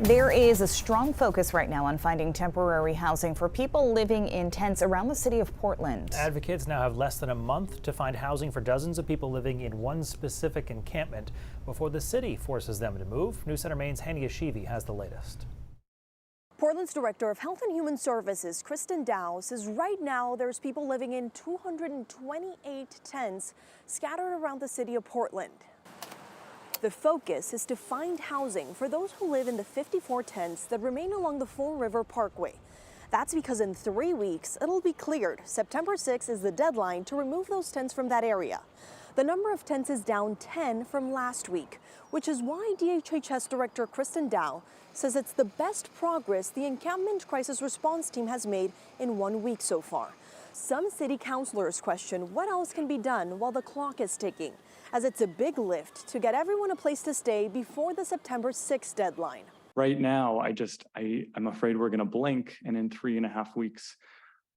There is a strong focus right now on finding temporary housing for people living in tents around the city of Portland. Advocates now have less than a month to find housing for dozens of people living in one specific encampment before the city forces them to move. News Center Maine's Hania Shivi has the latest. Portland's Director of Health and Human Services, Kristen Dow, says right now there's people living in 228 tents scattered around the city of Portland. The focus is to find housing for those who live in the 54 tents that remain along the Fall River Parkway. That's because in 3 weeks, it'll be cleared. September 6th is the deadline to remove those tents from that area. The number of tents is down 10 from last week, which is why DHHS Director Kristen Dow says it's the best progress the encampment crisis response team has made in 1 week so far. Some city councilors question what else can be done while the clock is ticking, as it's a big lift to get everyone a place to stay before the September 6th deadline. Right now, I'm afraid we're going to blink, and in 3.5 weeks,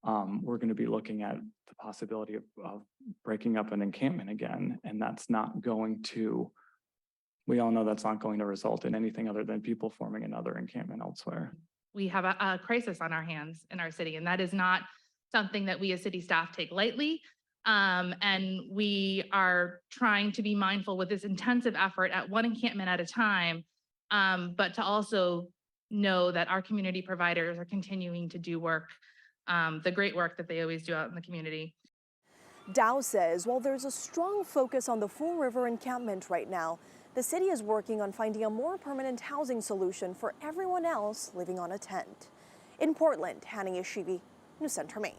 we're going to be looking at the possibility of breaking up an encampment again, and that's not going to, we all know that's not going to result in anything other than people forming another encampment elsewhere. We have a crisis on our hands in our city, and that is not something that we as city staff take lightly. And we are trying to be mindful with this intensive effort at one encampment at a time, but to also know that our community providers are continuing to do work, the great work that they always do out in the community. Dow says while there's a strong focus on the Fall River encampment right now, the city is working on finding a more permanent housing solution for everyone else living on a tent. In Portland, Hania Shivi, News Center Maine.